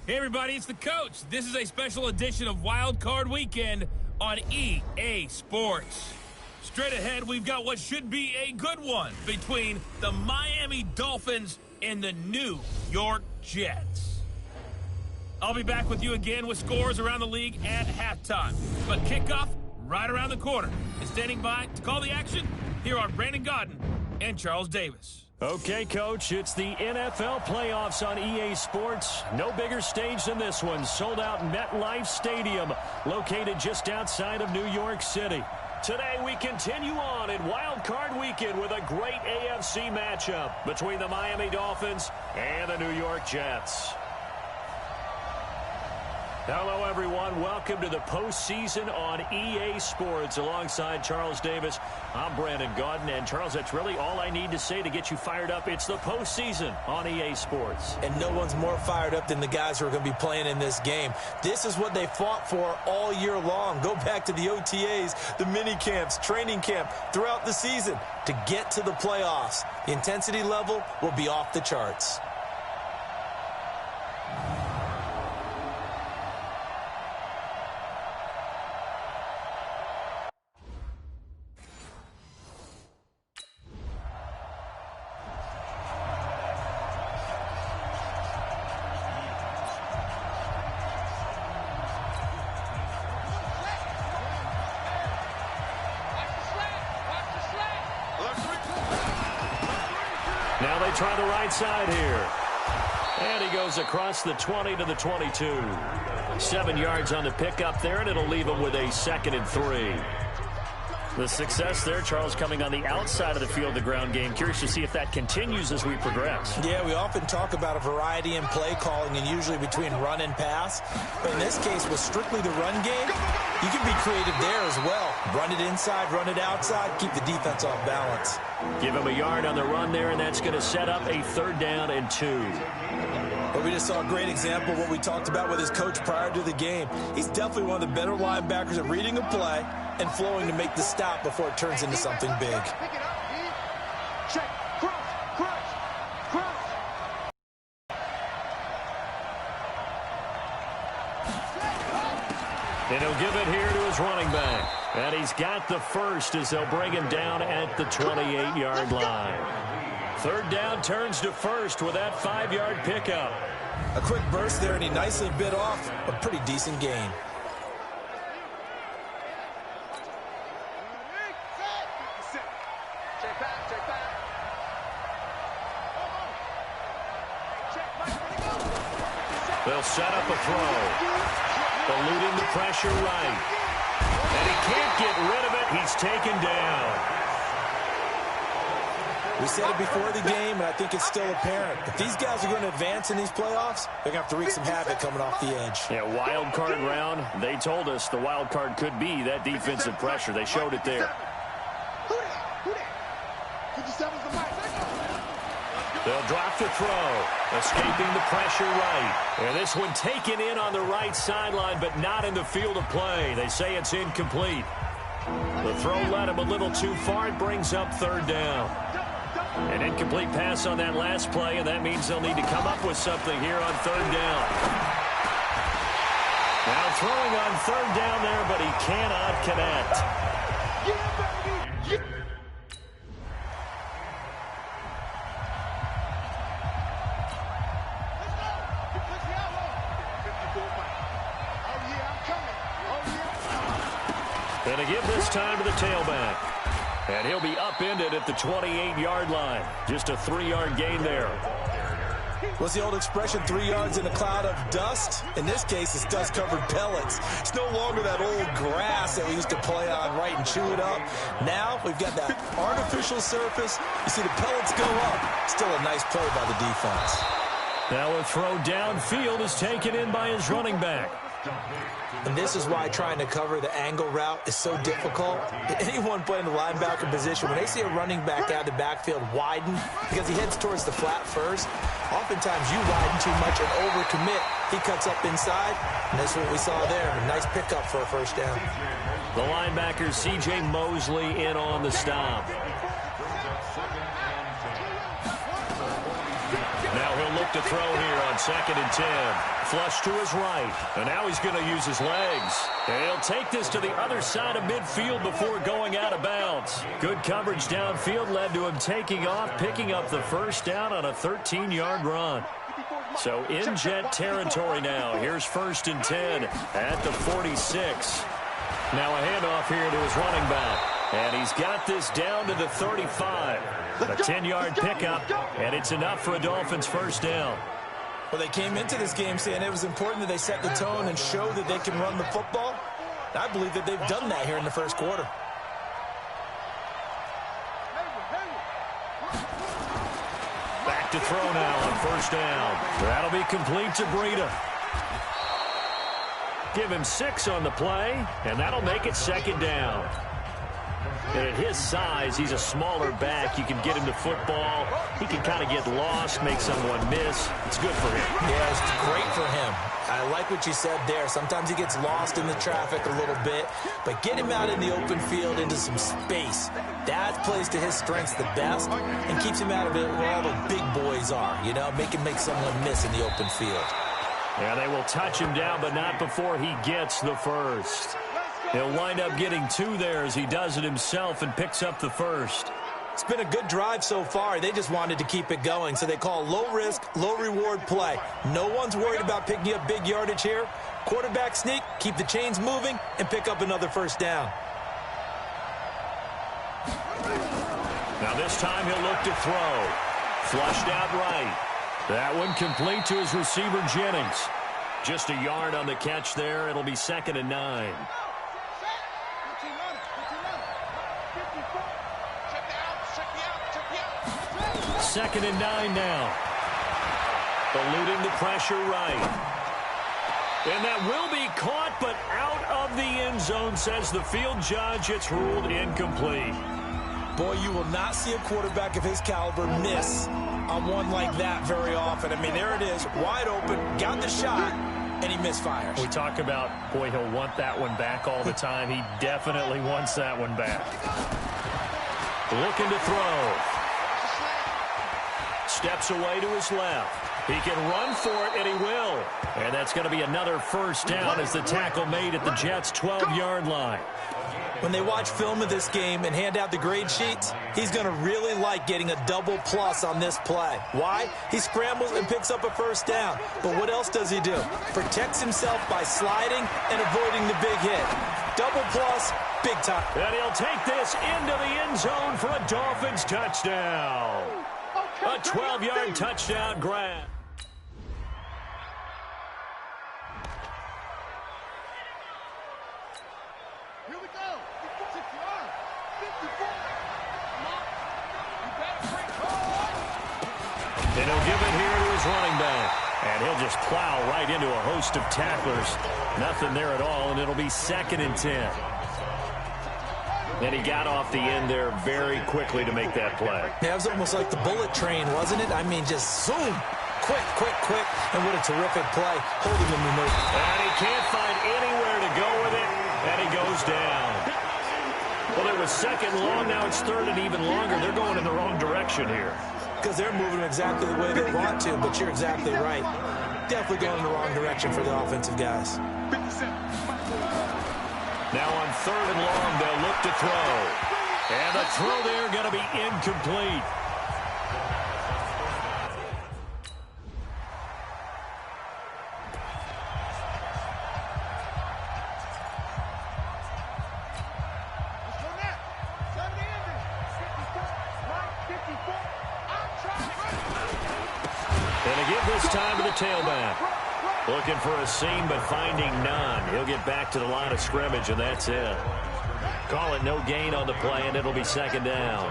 Hey everybody, it's the Coach. This is a special edition of Wildcard Weekend on EA Sports. Straight ahead, we've got what should be a good one between the Miami Dolphins and the New York Jets. I'll be back with you again with scores around the league at halftime. But kickoff right around the corner. And standing by to call the action, here are Brandon Godden and Charles Davis. Okay, Coach, it's the NFL playoffs on EA Sports. No bigger stage than this one. Sold out MetLife Stadium, located just outside of New York City. Today, we continue on in Wild Card Weekend with a great AFC matchup between the Miami Dolphins and the New York Jets. Hello, everyone. Welcome to the postseason on EA Sports. Alongside Charles Davis, I'm Brandon Godden. And, Charles, that's really all I need to say to get you fired up. It's the postseason on EA Sports. And no one's more fired up than the guys who are going to be playing in this game. This is what they fought for all year long. Go back to the OTAs, the mini camps, training camp, throughout the season to get to the playoffs. The intensity level will be off the charts. Now they try the right side here. And he goes across the 20 to the 22. 7 yards on the pickup there, and it'll leave him with a 2nd and 3. The success there, Charles, coming on the outside of the field, the ground game. Curious to see if that continues as we progress. Yeah, we often talk about a variety in play calling and usually between run and pass. But in this case, with strictly the run game, you can be creative there as well. Run it inside, run it outside, keep the defense off balance. Give him a yard on the run there, and that's going to set up a 3rd down and 2. But we just saw a great example of what we talked about with his coach prior to the game. He's definitely one of the better linebackers at reading a play and flowing to make the stop before it turns into something big. Check, cross. And he'll give it here to his running back. And he's got the first as they'll bring him down at the 28-yard line. 3rd down turns to first with that 5-yard pickup. A quick burst there, and he nicely bit off a pretty decent gain. They'll set up a throw. Eluding the pressure right. And he can't get rid of it. He's taken down. We said it before the game, and I think it's still apparent. If these guys are going to advance in these playoffs, they're going to have to wreak some havoc coming off the edge. Yeah, wild card round. They told us the wild card could be that defensive pressure. They showed it there. They'll drop the throw, escaping the pressure right. And this one taken in on the right sideline, but not in the field of play. They say it's incomplete. The throw led him a little too far. It brings up 3rd down. An incomplete pass on that last play, and that means they'll need to come up with something here on 3rd down. Now throwing on 3rd down there, but he cannot connect. And to give this time to the tailback. And he'll be upended at the 28-yard line. Just a 3-yard gain there. What's the old expression, 3 yards in a cloud of dust? In this case, it's dust-covered pellets. It's no longer that old grass that we used to play on, right, and chew it up. Now we've got that artificial surface. You see the pellets go up. Still a nice play by the defense. Now a throw downfield is taken in by his running back. And this is why trying to cover the angle route is so difficult. Anyone playing the linebacker position, when they see a running back out of the backfield widen, because he heads towards the flat first, oftentimes you widen too much and overcommit. He cuts up inside, and that's what we saw there. A nice pickup for a 1st down. The linebacker, C.J. Mosley, in on the stop. Now he'll look look to throw here on 2nd and 10. Flush to his right. And now he's going to use his legs. And he'll take this to the other side of midfield before going out of bounds. Good coverage downfield led to him taking off, picking up the first down on a 13-yard run. So in Jet territory now. Here's 1st and 10 at the 46. Now a handoff here to his running back. And he's got this down to the 35. A 10-yard pickup, and it's enough for a Dolphins first down. Well, they came into this game saying it was important that they set the tone and show that they can run the football. I believe that they've done that here in the first quarter. Back to throw now on 1st down. That'll be complete to Breida. Give him 6 on the play, and that'll make it 2nd down. And at his size, he's a smaller back. You can get him to football. He can kind of get lost, make someone miss. It's good for him. Yeah, it's great for him. I like what you said there. Sometimes he gets lost in the traffic a little bit, but get him out in the open field into some space. That plays to his strengths the best and keeps him out of it where all the big boys are, you know, make someone miss in the open field. Yeah, they will touch him down, but not before he gets the first. He'll wind up getting 2 there as he does it himself and picks up the first. It's been a good drive so far. They just wanted to keep it going, so they call low-risk, low-reward play. No one's worried about picking up big yardage here. Quarterback sneak, keep the chains moving, and pick up another first down. Now this time he'll look to throw. Flushed out right. That one complete to his receiver, Jennings. Just a yard on the catch there. It'll be 2nd and 9. 2nd and 9 now. Eluding the pressure right. And that will be caught, but out of the end zone, says the field judge. It's ruled incomplete. Boy, you will not see a quarterback of his caliber miss on one like that very often. I mean, there it is, wide open, got the shot, and he misfires. We talk about, boy, he'll want that one back all the time. He definitely wants that one back. Looking to throw. Steps away to his left. He can run for it, and he will. And that's going to be another first down as the tackle made at the Jets' 12-yard line. When they watch film of this game and hand out the grade sheets, he's going to really like getting a double plus on this play. Why? He scrambles and picks up a first down. But what else does he do? Protects himself by sliding and avoiding the big hit. Double plus, big time. And he'll take this into the end zone for a Dolphins touchdown. A 12-yard touchdown grab. Here we go. 6 yards. 54. Come on. You better break hard. And he'll give it here to his running back. And he'll just plow right into a host of tacklers. Nothing there at all, and it'll be 2nd and 10. And he got off the end there very quickly to make that play. Yeah, it was almost like the bullet train, wasn't it? I mean, just zoom. Quick, quick, quick. And what a terrific play. Holding him to move. And he can't find anywhere to go with it. And he goes down. Well, it was 2nd long. Now it's 3rd and even longer. They're going in the wrong direction here. Because they're moving exactly the way they want to, but you're exactly right. Definitely going in the wrong direction for the offensive guys. 57. Now on 3rd and long, they'll look to throw. And the throw there going to be incomplete. Let's go now. 70 enders. 54. Right, 54. I'm trying to. And to give this time to the tailback. Looking for a seam, but finding none. He'll get back to the line of scrimmage, and that's it. Call it no gain on the play, and it'll be 2nd down.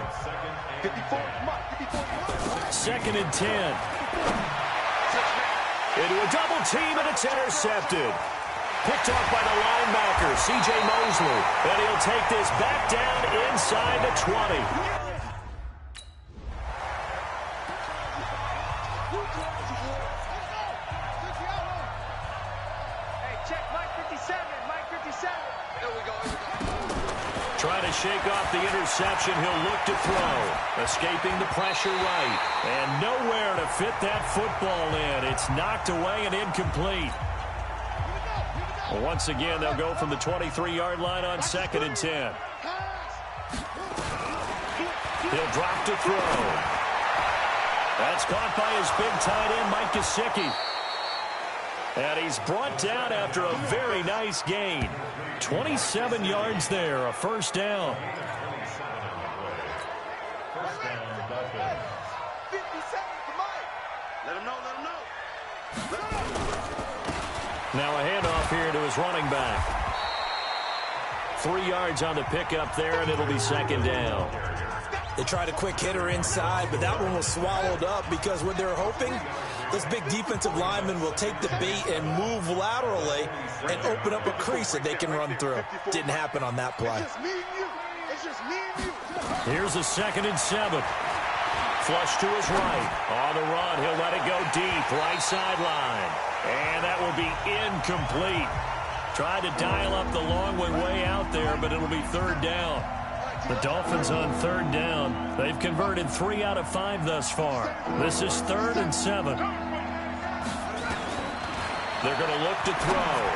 54. 2nd and 10. Into a double team, and it's intercepted. Picked off by the linebacker, C.J. Mosley. And he'll take this back down inside the 20. Trying to shake off the interception. He'll look to throw. Escaping the pressure right. And nowhere to fit that football in. It's knocked away and incomplete. Well, once again, they'll go from the 23-yard line on 2nd and 10. He'll drop to throw. That's caught by his big tight end, Mike Gesicki. And he's brought down after a very nice gain. 27 yards there, a first down. Now a handoff here to his running back. 3 yards on the pickup there, and it'll be 2nd down. They tried a quick hitter inside, but that one was swallowed up because what they're hoping, this big defensive lineman will take the bait and move laterally and open up a crease that they can run through. Didn't happen on that play. Here's a 2nd and 7. Flush to his right. On the run, he'll let it go deep, right sideline. And that will be incomplete. Tried to dial up the long way out there, but it'll be 3rd down. The Dolphins on 3rd down. They've converted 3 out of 5 thus far. This is 3rd and 7. They're going to look to throw.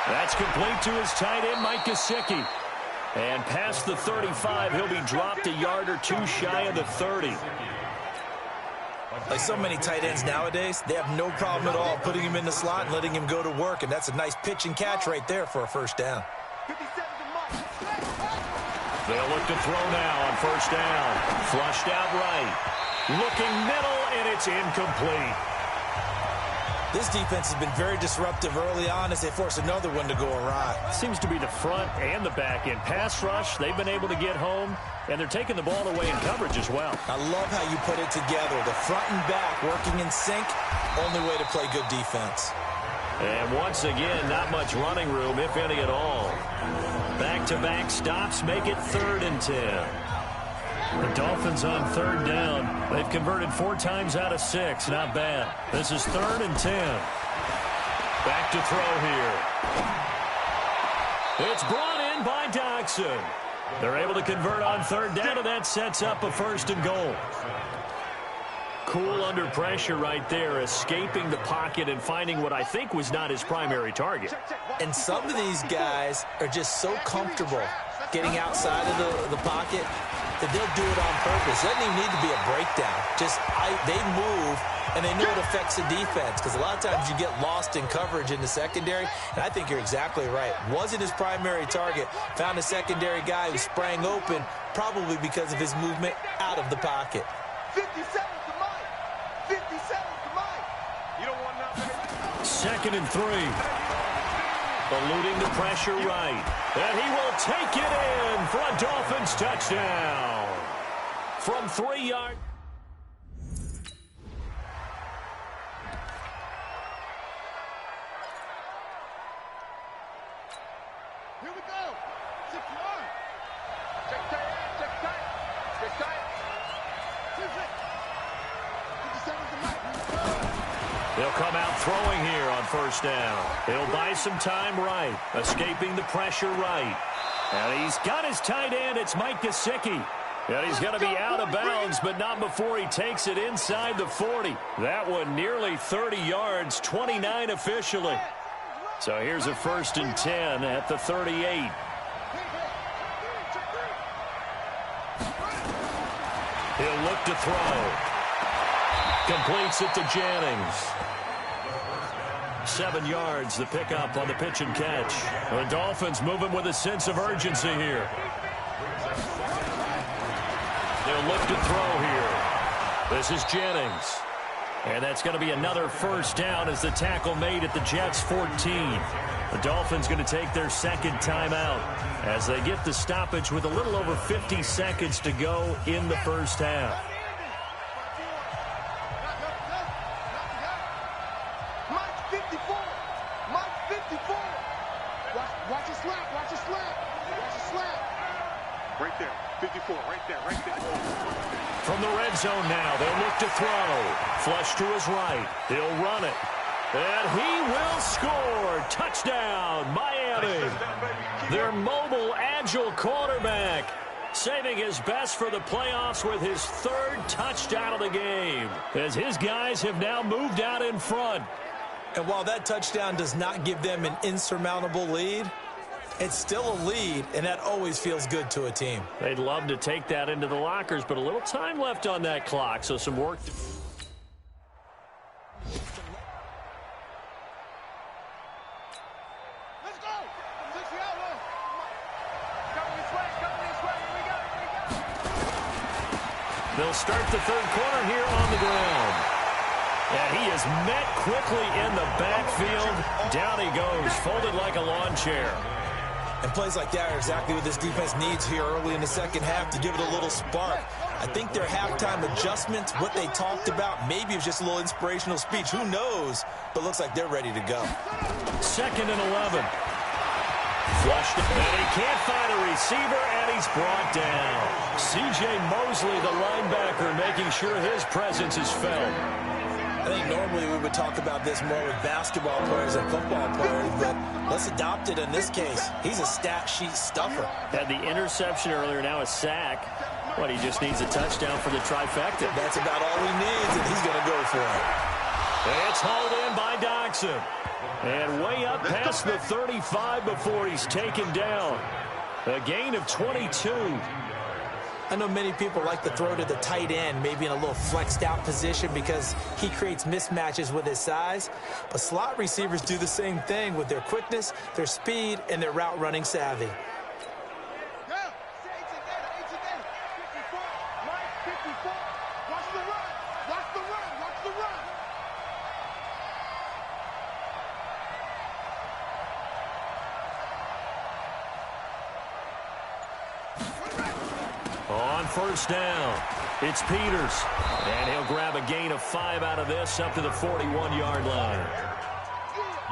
That's complete to his tight end, Mike Gesicki. And past the 35, he'll be dropped a yard or 2 shy of the 30. Like so many tight ends nowadays, they have no problem at all putting him in the slot and letting him go to work. And that's a nice pitch and catch right there for a first down. They'll look to throw now on 1st down. Flushed out right. Looking middle, and it's incomplete. This defense has been very disruptive early on as they force another one to go awry. Seems to be the front and the back end. Pass rush, they've been able to get home, and they're taking the ball away in coverage as well. I love how you put it together. The front and back working in sync, only way to play good defense. And once again, not much running room, if any at all. Back-to-back stops make it 3rd and 10. The Dolphins on 3rd down. They've converted 4 times out of 6. Not bad. This is 3rd and 10. Back to throw here. It's brought in by Doxson. They're able to convert on 3rd down, and that sets up a 1st and goal. Cool under pressure right there, escaping the pocket and finding what I think was not his primary target. And some of these guys are just so comfortable getting outside of the pocket that they'll do it on purpose. It doesn't even need to be a breakdown. They move, and they know it affects the defense because a lot of times you get lost in coverage in the secondary, and I think you're exactly right. Wasn't his primary target. Found a secondary guy who sprang open, probably because of his movement out of the pocket. 57 to Mike. 57 to Mike. You don't want nothing. 2nd and 3. Eluding the pressure right. And he will take it in for a Dolphins touchdown. From 3 yards. Here we go. 6 yards. Check tight. Check tight. Check tight. 57 to Mike. They'll come out throwing here on 1st down. He'll buy some time right. Escaping the pressure right. And he's got his tight end. It's Mike Gesicki. And he's going to be out of bounds, but not before he takes it inside the 40. That one nearly 30 yards, 29 officially. So here's a 1st and 10 at the 38. He'll look to throw. Completes it to Jennings. 7 yards, the pickup on the pitch and catch. The Dolphins moving with a sense of urgency here. They'll look to throw here. This is Jennings. And that's going to be another 1st down as the tackle made at the Jets' 14. The Dolphins going to take their 2nd timeout as they get the stoppage with a little over 50 seconds to go in the 1st half. Watch it slap. Watch it slap. Watch it slap. Right there. 54. Right there. Right there. From the red zone now, they'll look to throw. Flush to his right. He'll run it. And he will score. Touchdown, Miami. Their mobile, agile quarterback, saving his best for the playoffs with his third touchdown of the game, as his guys have now moved out in front. And while that touchdown does not give them an insurmountable lead, it's still a lead, and that always feels good to a team. They'd love to take that into the lockers, but a little time left on that clock, so some work. Let's go. 60 out low. Coming this way. Here we go. They'll start the third quarter here on the ground. And he is met quickly in the backfield. Down he goes, folded like a lawn chair. And plays like that are exactly what this defense needs here early in the second half to give it a little spark. I think their halftime adjustments, what they talked about, maybe it was just a little inspirational speech. Who knows? But looks like they're ready to go. 2nd and 11. Flushed it, and he can't find a receiver, and he's brought down. C.J. Mosley, the linebacker, making sure his presence is felt. I think normally we would talk about this more with basketball players and football players, but let's adopt it in this case. He's a stat sheet stuffer. Had the interception earlier, now a sack. What, he just needs a touchdown for the trifecta. That's about all he needs, and he's going to go for it. It's hauled in by Doxson. And way up past the 35 before he's taken down. A gain of 22. I know many people like to throw to the tight end, maybe in a little flexed out position because he creates mismatches with his size. But slot receivers do the same thing with their quickness, their speed, and their route running savvy. Yeah. 54. Right. 54. Watch the run. Watch the run. Watch the run. On first down, it's Peters. And he'll grab a gain of 5 out of this up to the 41-yard line.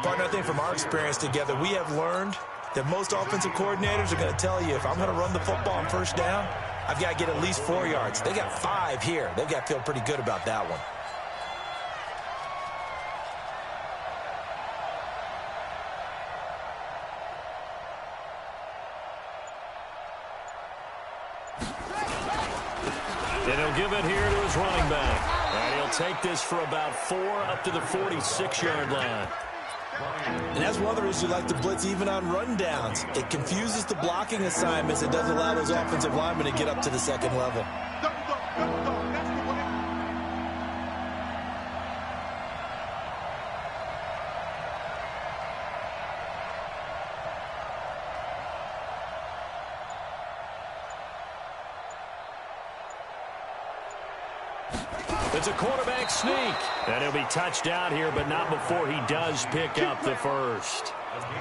Partner, I think from our experience together, we have learned that most offensive coordinators are going to tell you, if I'm going to run the football on first down, I've got to get at least 4 yards. They got 5 here. They've got to feel pretty good about that one. And he'll give it here to his running back. And he'll take this for about 4 up to the 46-yard line. And that's one of the reasons you like to blitz even on rundowns. It confuses the blocking assignments. It doesn't allow those offensive linemen to get up to the second level. It's a quarterback sneak. And he'll be touched down here, but not before he does pick up the first.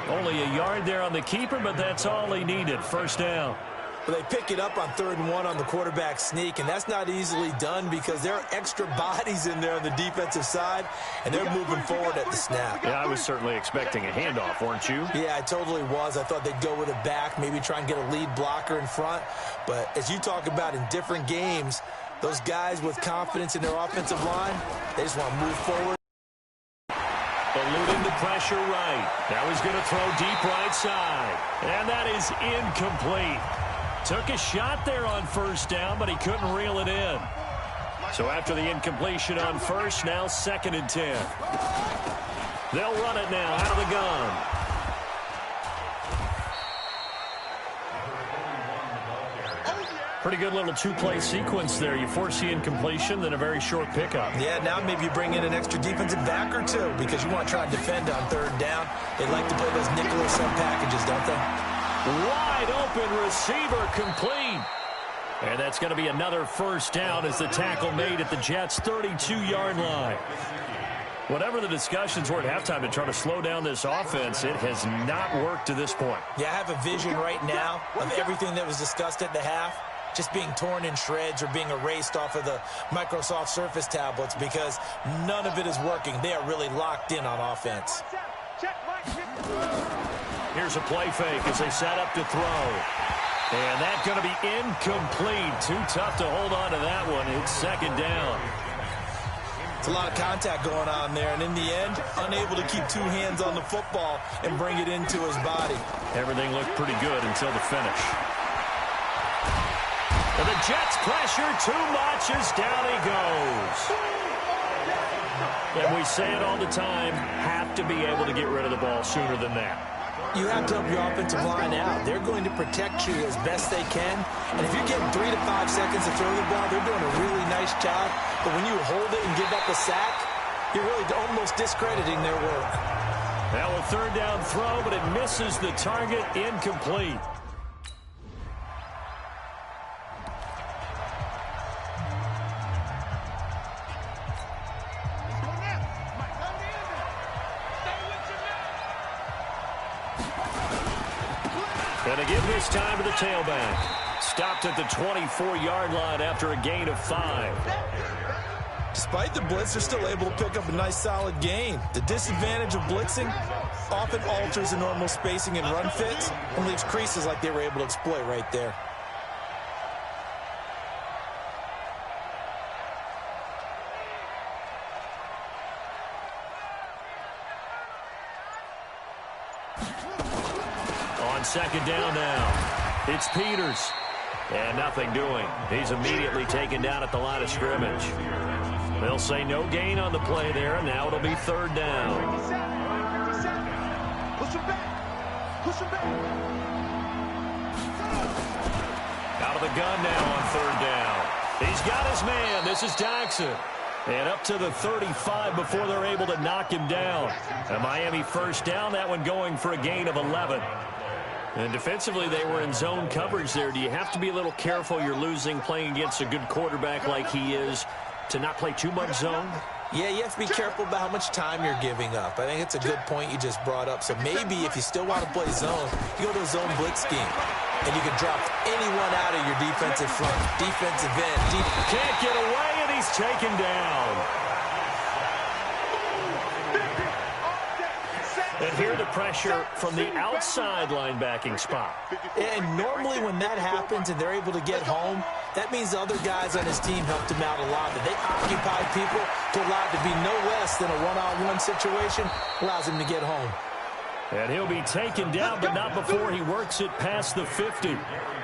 Only a yard there on the keeper, but that's all he needed. First down. But they pick it up on 3rd and 1 on the quarterback sneak, and that's not easily done because there are extra bodies in there on the defensive side, and they're moving forward at the snap. Yeah, I was certainly expecting a handoff, weren't you? Yeah, I totally was. I thought they'd go with it back, maybe try and get a lead blocker in front. But as you talk about in different games, those guys with confidence in their offensive line, they just want to move forward. Eluding the pressure right. Now he's going to throw deep right side. And that is incomplete. Took a shot there on first down, but he couldn't reel it in. So after the incompletion on first, now 2nd and 10. They'll run it now out of the gun. Pretty good little 2-play sequence there. You force the incompletion, then a very short pickup. Yeah, now maybe you bring in an extra defensive back or two because you want to try and defend on 3rd down. They like to play those nickel or sub packages, don't they? Wide open receiver complete. And that's going to be another first down as the tackle made at the Jets' 32-yard line. Whatever the discussions were at halftime to try to slow down this offense, it has not worked to this point. Yeah, I have a vision right now of everything that was discussed at the half just being torn in shreds or being erased off of the Microsoft Surface tablets because none of it is working. They are really locked in on offense. Here's a play fake as they set up to throw. And that's going to be incomplete. Too tough to hold on to that one. It's 2nd down. It's a lot of contact going on there, and in the end, unable to keep two hands on the football and bring it into his body. Everything looked pretty good until the finish. And the Jets pressure too much as down he goes. And we say it all the time, have to be able to get rid of the ball sooner than that. You have to help your offensive line out. They're going to protect you as best they can. And if you're getting 3 to 5 seconds to throw the ball, they're doing a really nice job. But when you hold it and give up a sack, you're really almost discrediting their work. Now a third down throw, but it misses the target, incomplete. And again this time to the tailback. Stopped at the 24-yard line after a gain of 5. Despite the blitz, they're still able to pick up a nice solid gain. The disadvantage of blitzing often alters the normal spacing and run fits and leaves creases like they were able to exploit right there. Second down now. It's Peters. And nothing doing. He's immediately taken down at the line of scrimmage. They'll say no gain on the play there, and now it'll be third down. Push him back. Push him back. Out of the gun now on third down. He's got his man. This is Jackson. And up to the 35 before they're able to knock him down. A Miami first down, that one going for a gain of 11. And defensively, they were in zone coverage there. Do you have to be a little careful? You're losing playing against a good quarterback like he is to not play too much zone? Yeah, you have to be careful about how much time you're giving up. I think it's a good point you just brought up. So maybe if you still want to play zone, you go to a zone blitz scheme. And you can drop anyone out of your defensive front, defensive end. Can't get away, and he's taken down. And here the pressure from the outside linebacking spot. And normally when that happens and they're able to get home, that means the other guys on his team helped him out a lot. That they occupy people to allow it to be no less than a one-on-one situation, allows him to get home. And he'll be taken down, but not before he works it past the 50.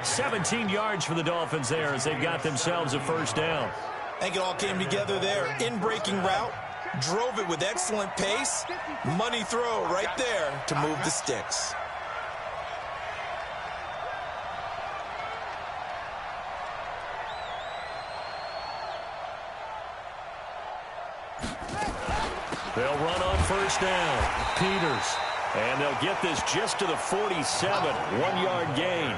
17 yards for the Dolphins there as they've got themselves a first down. I think it all came together there. In-breaking route. Drove it with excellent pace. Money throw right there to move the sticks. They'll run on first down. Peters. And they'll get this just to the 47. 1-yard gain.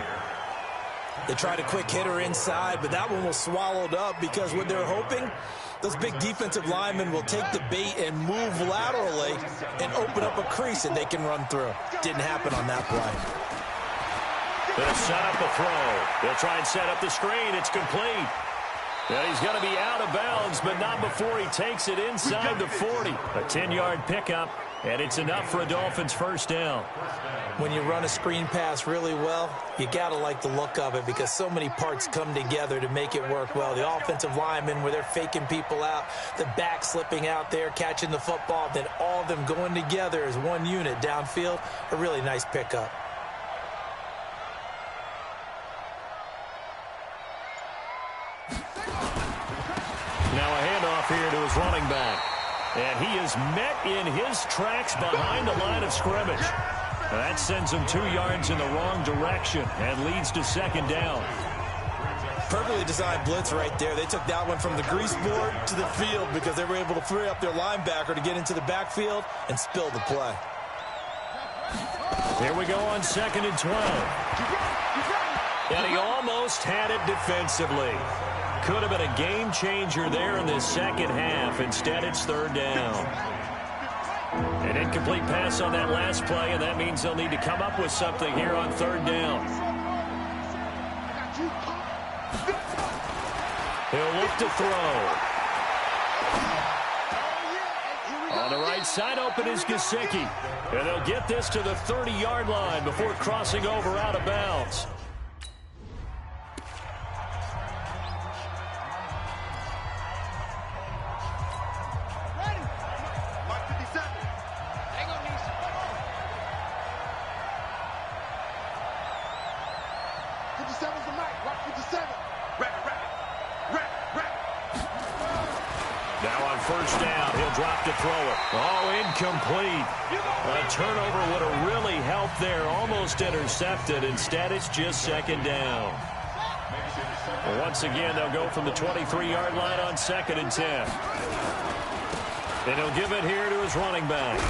They tried a quick hitter inside, but that one was swallowed up because what they're hoping, those big defensive linemen will take the bait and move laterally and open up a crease that they can run through. Didn't happen on that play. They'll set up a throw. They'll try and set up the screen. It's complete. And he's going to be out of bounds, but not before he takes it inside the 40. A 10-yard pickup, and it's enough for a Dolphins first down. When you run a screen pass really well, you got to like the look of it because so many parts come together to make it work well. The offensive linemen, where they're faking people out, the back slipping out there, catching the football, then all of them going together as one unit downfield, a really nice pickup. Now a handoff here to his running back. And he is met in his tracks behind the line of scrimmage. That sends him 2 yards in the wrong direction and leads to second down. Perfectly designed blitz right there. They took that one from the grease board to the field because they were able to free up their linebacker to get into the backfield and spill the play. Here we go on 2nd and 12. And he almost had it defensively. Could have been a game changer there in this second half. Instead, it's third down. An incomplete pass on that last play, and that means they'll need to come up with something here on third down. He'll look to throw. On the right side, open is Gesicki. And they'll get this to the 30-yard line before crossing over out of bounds. Now on first down, he'll drop to throw it. Oh, incomplete. A turnover would have really helped there. Almost intercepted. Instead, it's just second down. Well, once again, they'll go from the 23-yard line on 2nd and 10. And he'll give it here to his running back.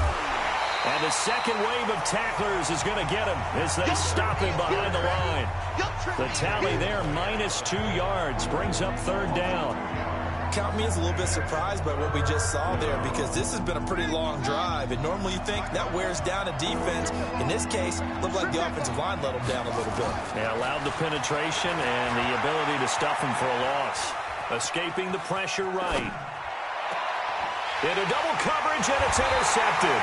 And the second wave of tacklers is going to get him as they stop him behind the line. The tally there, -2 yards, brings up 3rd down. Count me as a little bit surprised by what we just saw there, because this has been a pretty long drive, and normally you think that wears down a defense. In this case, it looked like the offensive line let them down a little bit. Yeah, allowed the penetration and the ability to stuff him for a loss. Escaping the pressure right. Into double coverage, and it's intercepted.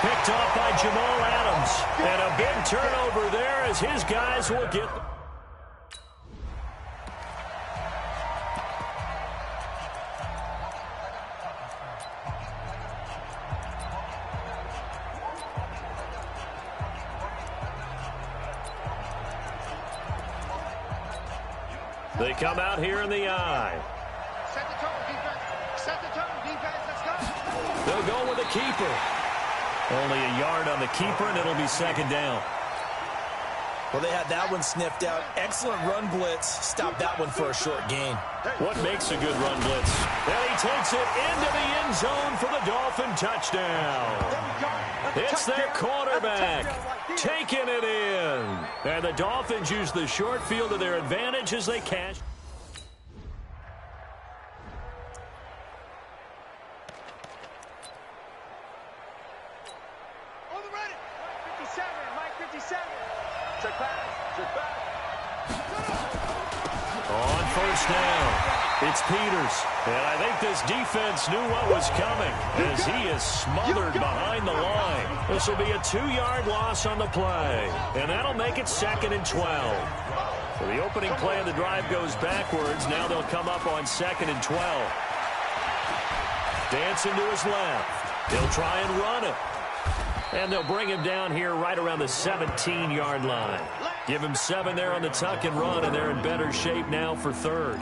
Picked off by Jamal Adams. And a big turnover there as his guys will get... They come out here in the eye. Set the tone, defense. Set the tone, defense. Let's go. They'll go with the keeper. Only a yard on the keeper, and it'll be 2nd down. Well, they had that one sniffed out. Excellent run blitz. Stop that one for a short gain. What makes a good run blitz? And he takes it into the end zone for the Dolphin touchdown. It's their quarterback taking it in. And the Dolphins use the short field to their advantage as they cash. On the ready. 57, Mike 57. Check back. On first down, it's Peters. And I think this defense knew what was coming as he is smothered behind the line. This will be a 2-yard loss on the play. And that'll make it 2nd and 12. So the opening play of the drive goes backwards. Now they'll come up on 2nd and 12. Dancing to his left. He'll try and run it. And they'll bring him down here right around the 17-yard line. Give him 7 there on the tuck and run, and they're in better shape now for 3rd.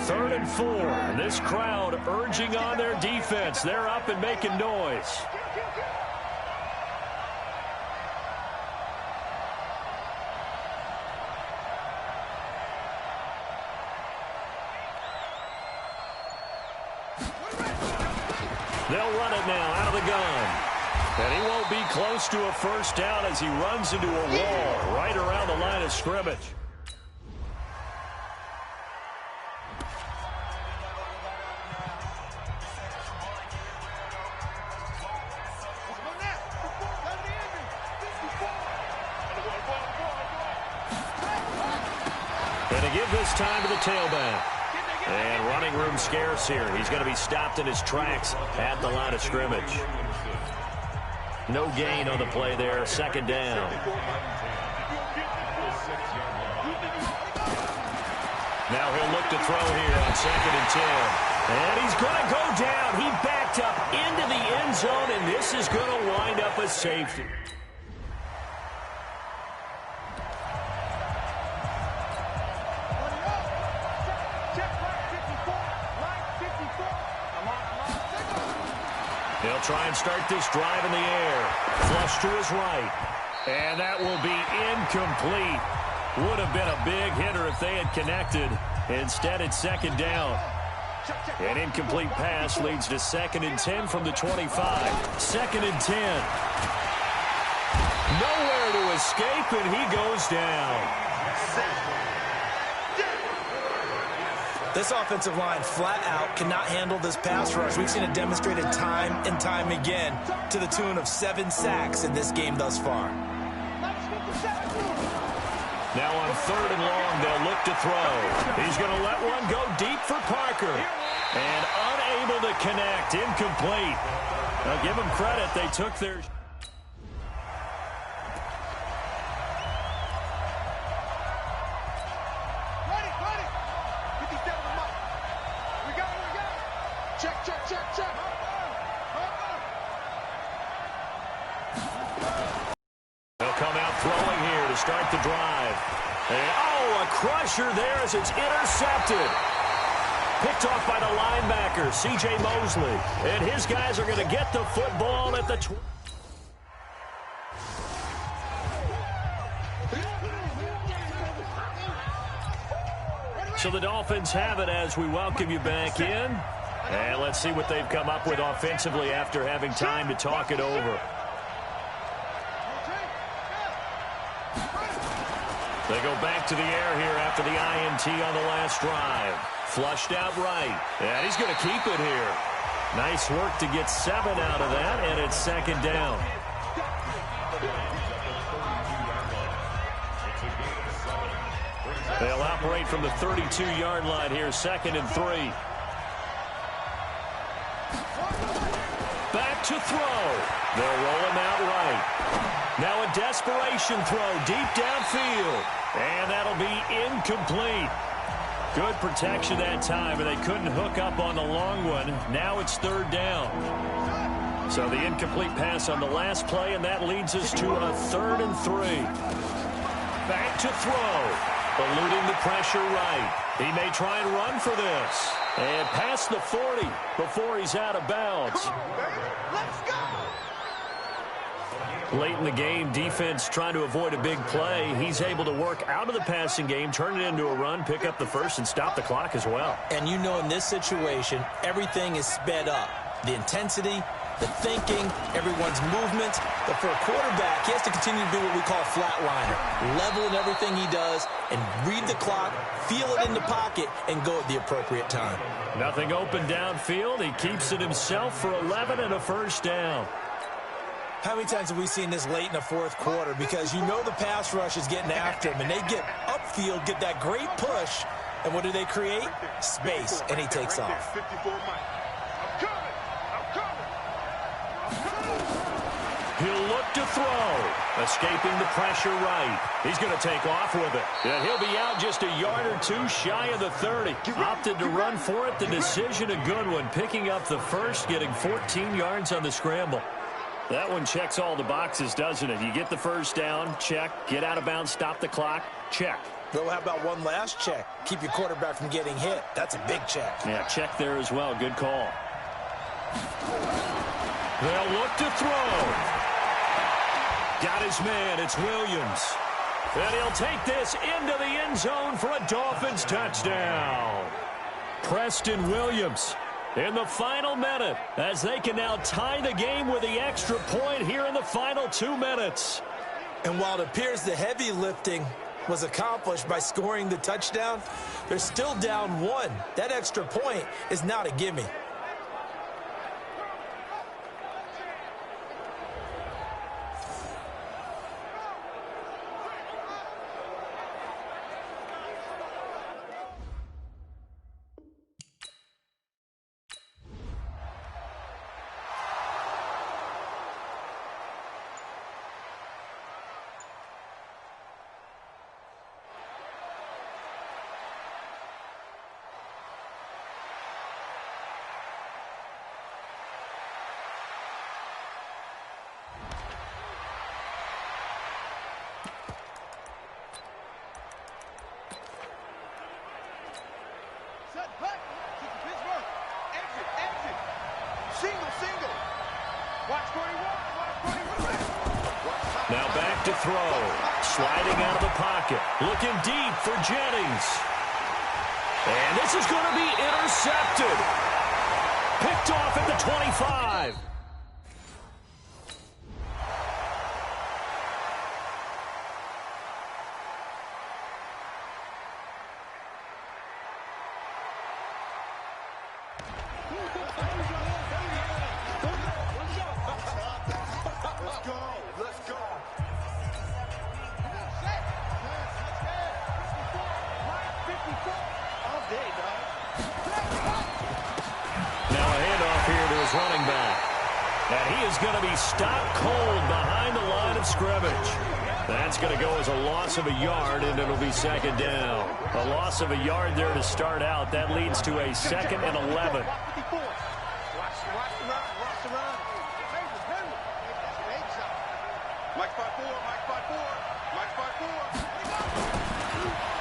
3rd and 4. And this crowd urging on their defense. They're up and making noise. They'll run it now out of the gun. And he won't be close to a first down as he runs into a wall right around the line of scrimmage. And to give this time to the tailback. And running room scarce here. He's going to be stopped in his tracks at the line of scrimmage. No gain on the play there. 2nd down. Now he'll look to throw here on 2nd and 10. And he's going to go down. He backed up into the end zone, and this is going to wind up a safety. He'll try and start this drive in the air. Flush to his right. And that will be incomplete. Would have been a big hitter if they had connected. Instead, it's 2nd down. An incomplete pass leads to 2nd and 10 from the 25. 2nd and 10. Nowhere to escape, and he goes down. This offensive line flat out cannot handle this pass rush. We've seen it demonstrated time and time again to the tune of 7 sacks in this game thus far. Now on 3rd and long, they'll look to throw. He's going to let one go deep for Parker. And unable to connect, incomplete. Now give them credit, they took their... They'll come out throwing here to start the drive. And, oh, a crusher there as it's intercepted. Picked off by the linebacker, C.J. Mosley. And his guys are going to get the football at the 20. So the Dolphins have it as we welcome you back in. And let's see what they've come up with offensively after having time to talk it over. They go back to the air here after the INT on the last drive. Flushed out right. And he's going to keep it here. Nice work to get 7 out of that, and it's second down. They'll operate from the 32-yard line here, 2nd and 3. Back to throw. They'll roll him out right. Now a desperation throw deep downfield. And that'll be incomplete. Good protection that time, and they couldn't hook up on the long one. Now it's 3rd down. So the incomplete pass on the last play, and that leads us to a 3rd and 3. Back to throw. Eluding the pressure right. He may try and run for this. And past the 40 before he's out of bounds. Let's go! Late in the game, defense trying to avoid a big play. He's able to work out of the passing game, turn it into a run, pick up the first, and stop the clock as well. And you know in this situation, everything is sped up. The intensity, the thinking, everyone's movement. But for a quarterback, he has to continue to do what we call flatliner. Level in everything he does and read the clock, feel it in the pocket, and go at the appropriate time. Nothing open downfield. He keeps it himself for 11 and a first down. How many times have we seen this late in the 4th quarter? Because you know the pass rush is getting after him, and they get upfield, get that great push, and what do they create? Space, and he takes off. 54 Mike. He'll look to throw. Escaping the pressure right. He's going to take off with it. And he'll be out just a yard or two shy of the 30. Opted to run for it. The decision a good one. Picking up the first, getting 14 yards on the scramble. That one checks all the boxes, doesn't it? You get the first down, check. Get out of bounds, stop the clock, check. Well, how about one last check? Keep your quarterback from getting hit. That's a big check. Yeah, check there as well. Good call. They'll look to throw. Got his man. It's Williams. And he'll take this into the end zone for a Dolphins touchdown. Preston Williams in the final minute as they can now tie the game with the extra point here in the final 2 minutes. And while it appears the heavy lifting was accomplished by scoring the touchdown, they're still down 1. That extra point is not a gimme. Now back to throw. Sliding out of the pocket. Looking deep for Jennings. And this is going to be intercepted. Picked off at the 25. Running back. And he is going to be stopped cold behind the line of scrimmage. That's going to go as a loss of a yard, and it'll be second down. A loss of a yard there to start out. That leads to a 2nd and 11. Watch the run. Watch the run. Mike 5-4. Mike 5-4. Mike 5-4.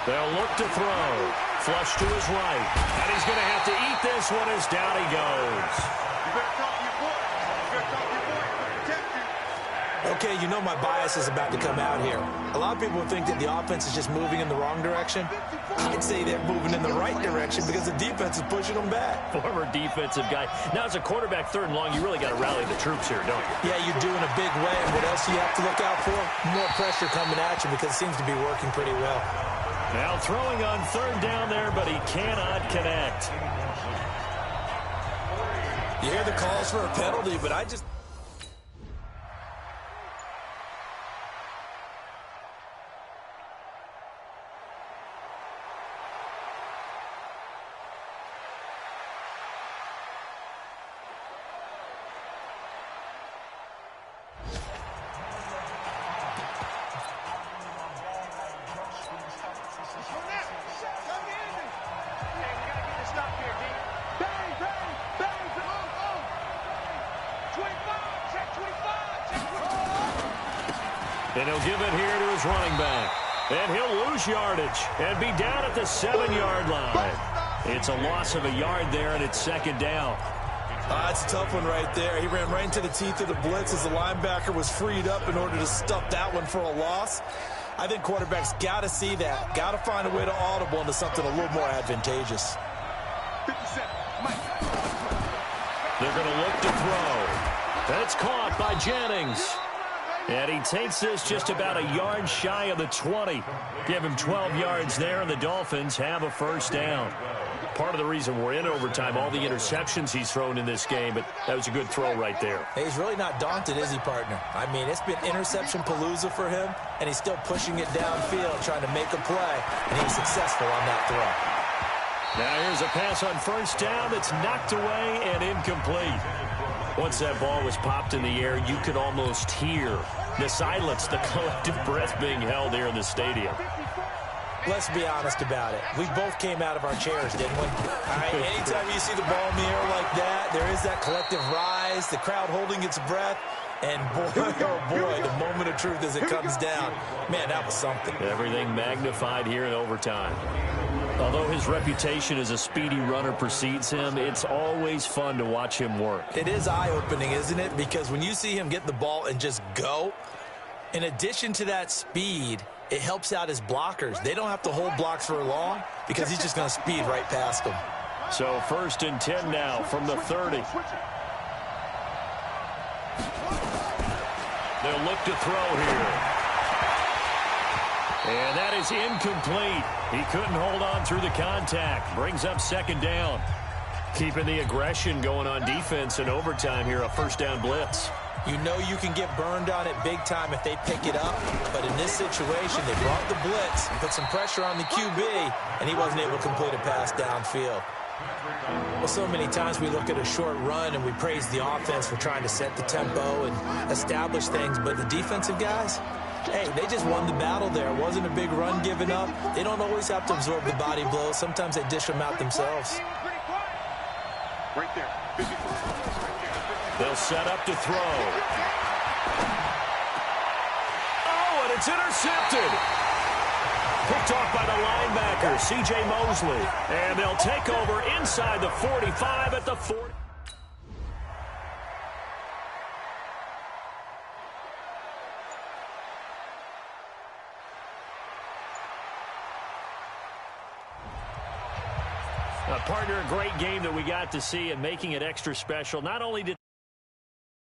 They'll look to throw. Flush to his right. And he's going to have to eat this one as down he goes. You better talk to your boy. You better talk to your boy. Protect you. Okay, you know my bias is about to come out here. A lot of people think that the offense is just moving in the wrong direction. I'd say they're moving in the right direction because the defense is pushing them back. Former defensive guy. Now, as a quarterback, 3rd and long, you really got to rally the troops here, don't you? Yeah, you're doing a big way. And what else do you have to look out for? More pressure coming at you because it seems to be working pretty well. Now throwing on 3rd down there, but he cannot connect. You hear the calls for a penalty, but I just... And he'll give it here to his running back. And he'll lose yardage and be down at the 7-yard line. It's a loss of a yard there, and it's 2nd down. It's a tough one right there. He ran right into the teeth of the blitz as the linebacker was freed up in order to stuff that one for a loss. I think quarterbacks got to see that. Got to find a way to audible into something a little more advantageous. 57. They're going to look to throw. That's caught by Jennings. And he takes this just about a yard shy of the 20. Give him 12 yards there, and the Dolphins have a 1st down. Part of the reason we're in overtime, all the interceptions he's thrown in this game, but that was a good throw right there. Hey, he's really not daunted, is he, partner? I mean, it's been interception palooza for him, and he's still pushing it downfield, trying to make a play, and he was successful on that throw. Now here's a pass on 1st down that's knocked away and incomplete. Once that ball was popped in the air, you could almost hear the silence, the collective breath being held here in the stadium. Let's be honest about it. We both came out of our chairs, didn't we? All right, anytime you see the ball in the air like that, there is that collective rise, the crowd holding its breath, and boy, oh boy, the moment of truth as it comes down. Man, that was something. Everything magnified here in overtime. Although his reputation as a speedy runner precedes him, it's always fun to watch him work. It is eye-opening, isn't it? Because when you see him get the ball and just go, in addition to that speed, it helps out his blockers. They don't have to hold blocks for long because he's just going to speed right past them. So 1st and 10 now from the 30. They'll look to throw here. And that is incomplete. He couldn't hold on through the contact. Brings up 2nd down. Keeping the aggression going on defense in overtime here, a 1st down blitz. You know you can get burned on it big time if they pick it up. But in this situation, they brought the blitz and put some pressure on the QB, and he wasn't able to complete a pass downfield. Well, so many times we look at a short run and we praise the offense for trying to set the tempo and establish things. But the defensive guys, hey, they just won the battle there. It wasn't a big run given up. They don't always have to absorb the body blows. Sometimes they dish them out themselves. Right there. They'll set up to throw. Oh, and it's intercepted. Picked off by the linebacker, C.J. Mosley. And they'll take over inside the 45 at the 40. Partner, a great game that we got to see and making it extra special. Not only did